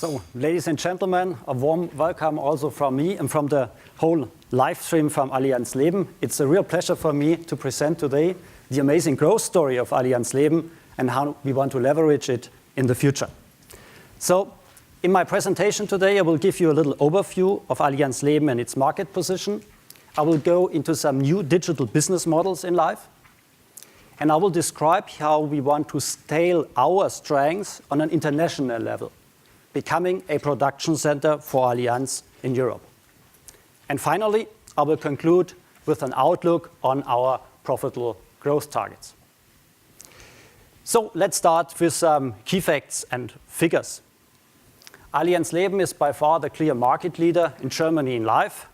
So, ladies and gentlemen, a warm welcome also from me and from the whole live stream from Allianz Leben. It's a real pleasure for me to present today the amazing growth story of Allianz Leben and how we want to leverage it in the future. So, in my presentation today, I will give you a little overview of Allianz Leben and its market position. I will go into some new digital business models in life. And I will describe how we want to scale our strengths on an international level, becoming a production center for Allianz in Europe. And finally, I will conclude with an outlook on our profitable growth targets. So let's start with some key facts and figures. Allianz Leben is by far the clear market leader in Germany in life,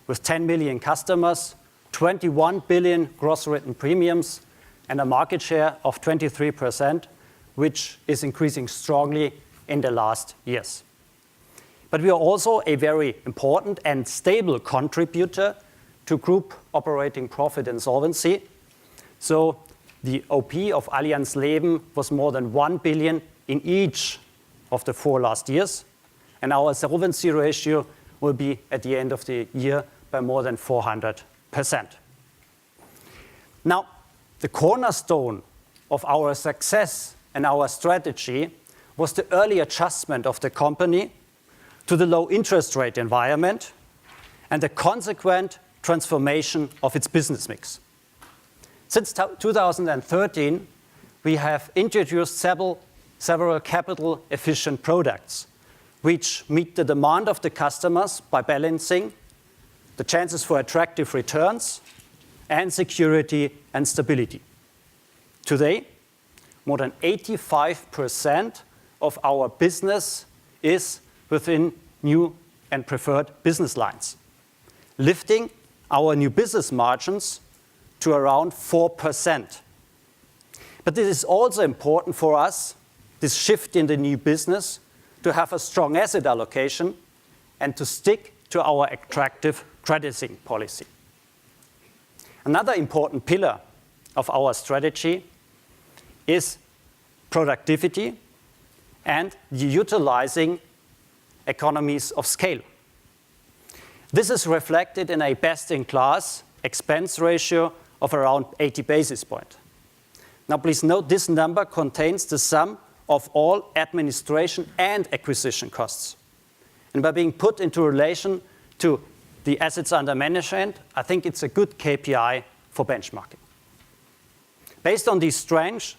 with 10 million customers, 21 billion gross written premiums, and a market share of 23%, which is increasing strongly in the last years. But we are also a very important and stable contributor to group operating profit and solvency. So the OP of Allianz Leben was more than 1 billion in each of the 4 last years. And our solvency ratio will be at the end of the year by more than 400%. Now, the cornerstone of our success and our strategy was the early adjustment of the company to the low interest rate environment and the consequent transformation of its business mix. Since 2013, we have introduced several capital efficient products which meet the demand of the customers by balancing the chances for attractive returns and security and stability. Today, more than 85% of our business is within new and preferred business lines, lifting our new business margins to around 4%. But it is also important for us, this shift in the new business, to have a strong asset allocation and to stick to our attractive crediting policy. Another important pillar of our strategy is productivity and utilizing economies of scale. This is reflected in a best-in-class expense ratio of around 80 basis points. Now, please note this number contains the sum of all administration and acquisition costs. And by being put into relation to the assets under management, I think it's a good KPI for benchmarking. Based on these strengths,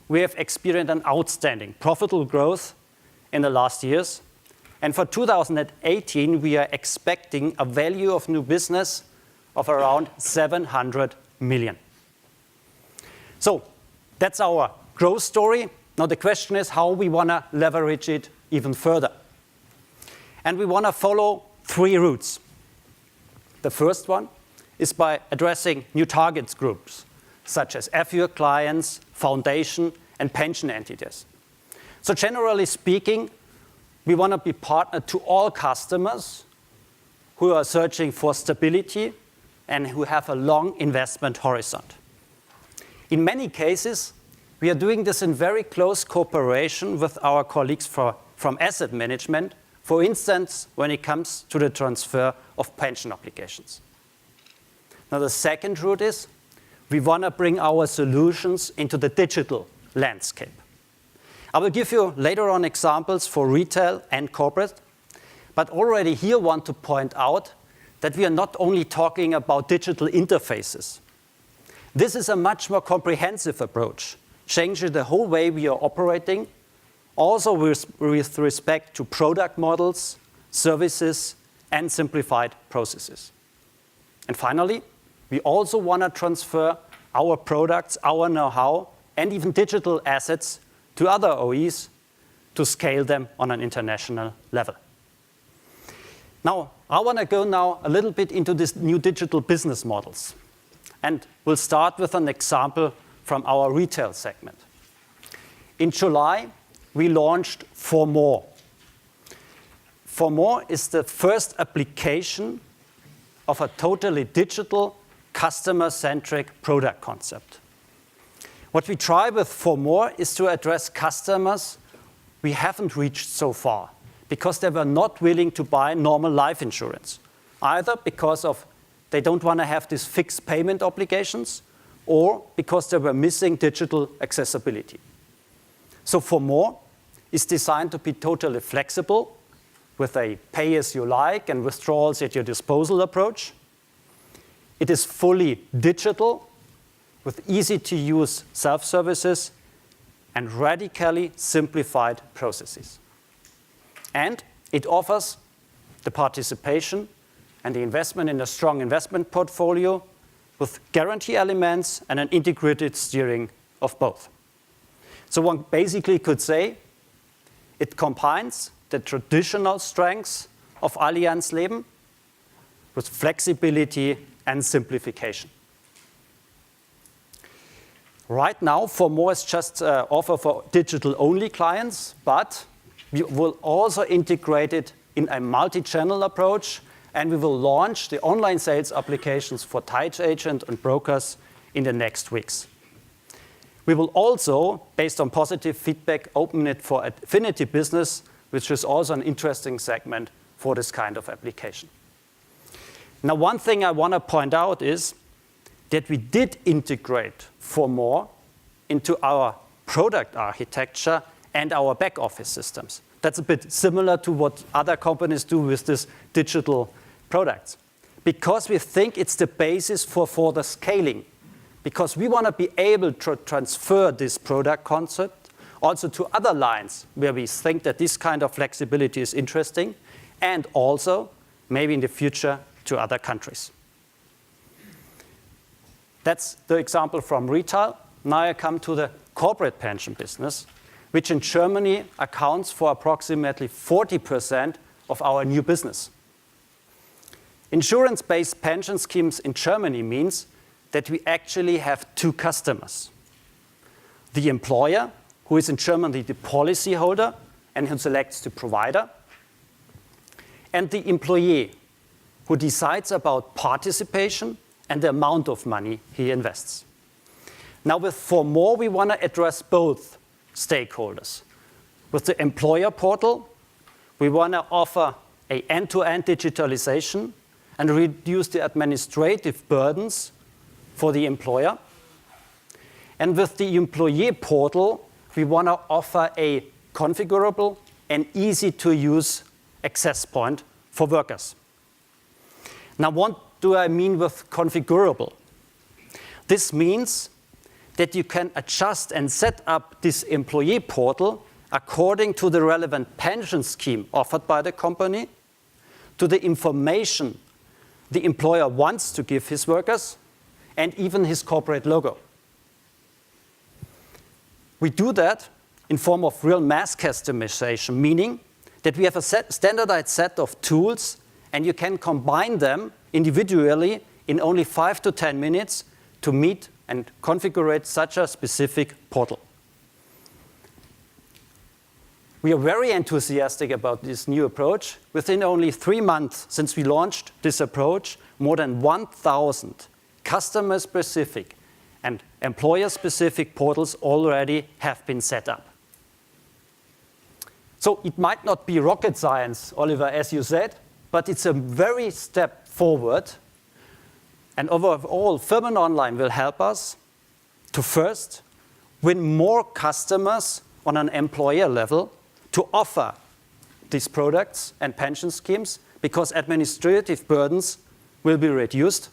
we have experienced an outstanding profitable growth in the last years. And for 2018, we are expecting a value of new business of around 700 million. So that's our growth story. Now the question is how we want to leverage it even further. And we want to follow 3 routes. The first one is by addressing new target groups, such as affluent clients, foundation, and pension entities. So generally speaking, we want to be partner to all customers who are searching for stability and who have a long investment horizon. In many cases, we are doing this in very close cooperation with our colleagues from asset management, for instance, when it comes to the transfer of pension obligations. Now, the second route is we want to bring our solutions into the digital landscape. I will give you later on examples for retail and corporate, but already here want to point out that we are not only talking about digital interfaces. This is a much more comprehensive approach, changing the whole way we are operating, also with respect to product models, services, and simplified processes. And finally, we also want to transfer our products, our know-how, and even digital assets to other OEs to scale them on an international level. Now, I want to go now a little bit into these new digital business models. And we'll start with an example from our retail segment. In July, we launched For More. For More is the first application of a totally digital, customer-centric product concept. What we try with For More is to address customers we haven't reached so far, because they were not willing to buy normal life insurance, either because of they don't want to have these fixed payment obligations or because they were missing digital accessibility. So For More is designed to be totally flexible with a pay-as-you-like and withdrawals at your disposal approach. It is fully digital with easy-to-use self-services and radically simplified processes. And it offers the participation and the investment in a strong investment portfolio with guarantee elements and an integrated steering of both. So one basically could say it combines the traditional strengths of Allianz Leben with flexibility and simplification. Right now, For More is just offer for digital-only clients, but we will also integrate it in a multi-channel approach, and we will launch the online sales applications for tied agents and brokers in the next weeks. We will also, based on positive feedback, open it for affinity business, which is also an interesting segment for this kind of application. Now, one thing I want to point out is that we did integrate For More into our product architecture and our back office systems. That's a bit similar to what other companies do with these digital products, because we think it's the basis for further scaling, because we want to be able to transfer this product concept also to other lines where we think that this kind of flexibility is interesting, and also maybe in the future to other countries. That's the example from retail. Now I come to the corporate pension business, which in Germany accounts for approximately 40% of our new business. Insurance-based pension schemes in Germany means that we actually have two customers. The employer, who is in Germany the policyholder and who selects the provider, and the employee, who decides about participation and the amount of money he invests. Now with For More, we want to address both stakeholders. With the employer portal, we want to offer an end-to-end digitalization and reduce the administrative burdens for the employer. And with the employee portal, we want to offer a configurable and easy-to-use access point for workers. Now, what do I mean with configurable? This means that you can adjust and set up this employee portal according to the relevant pension scheme offered by the company, to the information the employer wants to give his workers, and even his corporate logo. We do that in form of real mass customization, meaning that we have a standardized set of tools and you can combine them individually in only 5 to 10 minutes to meet and configure such a specific portal. We are very enthusiastic about this new approach. Within only 3 months since we launched this approach, more than 1,000 customer-specific and employer-specific portals already have been set up. So it might not be rocket science, Oliver, as you said, but it's a very step forward. And overall, Firmen Online will help us to first win more customers on an employer level to offer these products and pension schemes because administrative burdens will be reduced.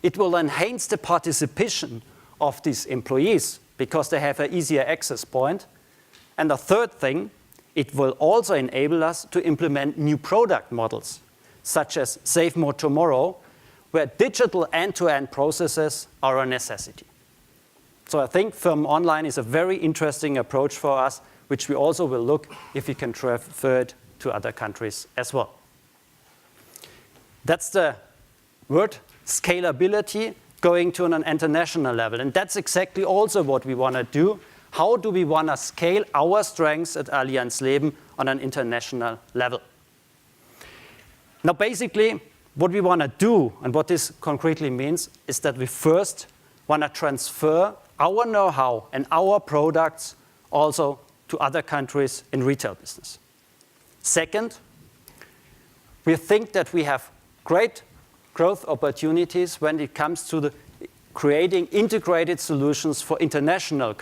It will enhance the participation of these employees because they have an easier access point. And the third thing, it will also enable us to implement new product models, such as Save More Tomorrow, where digital end-to-end processes are a necessity. So I think Firmen Online is a very interesting approach for us, which we also will look if we can transfer it to other countries as well. That's the word, scalability, going to an international level. And that's exactly also what we want to do. How do we want to scale our strengths at Allianz Leben on an international level? Now, basically, what we want to do, and what this concretely means, is that we first want to transfer our know-how and our products also to other countries in retail business. Second, we think that we have great growth opportunities when it comes to creating integrated solutions for international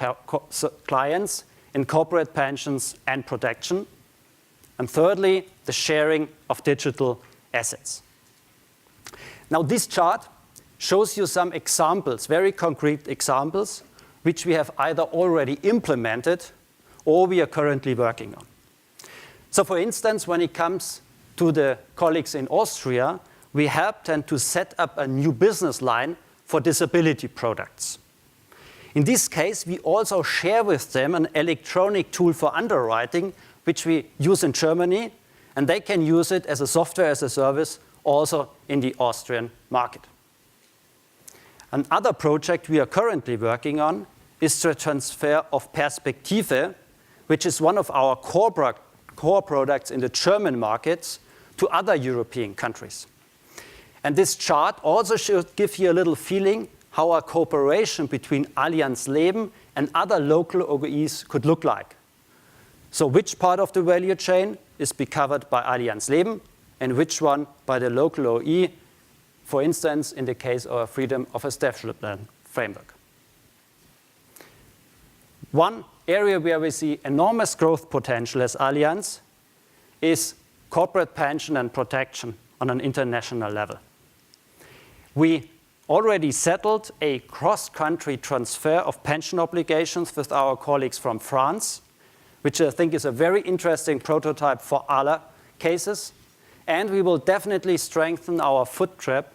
clients in corporate pensions and protection. And thirdly, the sharing of digital assets. Now, this chart shows you some examples, very concrete examples, which we have either already implemented or we are currently working on. So, for instance, when it comes to the colleagues in Austria, we helped them to set up a new business line for disability products. In this case, we also share with them an electronic tool for underwriting, which we use in Germany, and they can use it as a software as a service also in the Austrian market. Another project we are currently working on is the transfer of Perspektive, which is one of our core products in the German markets, to other European countries. And this chart also should give you a little feeling how a cooperation between Allianz Leben and other local OEs could look like. So which part of the value chain is covered by Allianz Leben and which one by the local OE, for instance, in the case of a freedom of establishment framework. One area where we see enormous growth potential as Allianz is corporate pension and protection on an international level. We already settled a cross-country transfer of pension obligations with our colleagues from France, which I think is a very interesting prototype for other cases. And we will definitely strengthen our footstep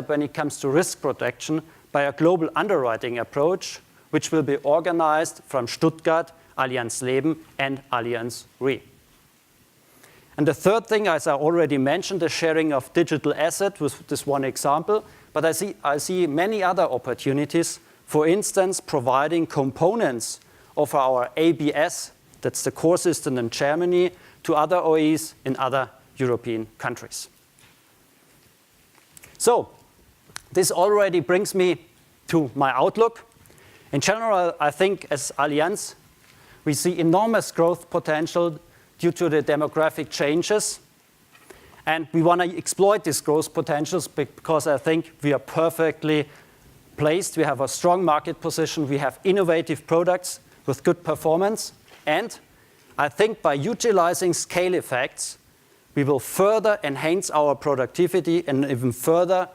when it comes to risk protection by a global underwriting approach, which will be organized from Stuttgart, Allianz Leben, and Allianz Re. And the third thing, as I already mentioned, the sharing of digital asset with this one example, but I see many other opportunities, for instance, providing components of our ABS, that's the core system in Germany, to other OEs in other European countries. So, this already brings me to my outlook. In general, I think as Allianz, we see enormous growth potential due to the demographic changes. And we want to exploit these growth potentials because I think we are perfectly placed. We have a strong market position. We have innovative products with good performance. And I think by utilizing scale effects, we will further enhance our productivity and even further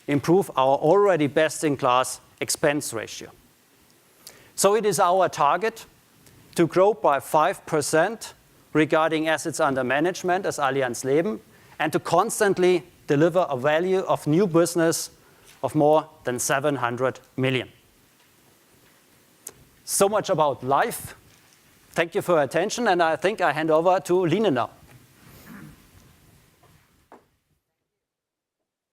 improve our already best-in-class expense ratio. So it is our target to grow by 5% regarding assets under management as Allianz Leben, and to constantly deliver a value of new business of more than 700 million. So much about life. Thank you for your attention, and I think I hand over to Line now.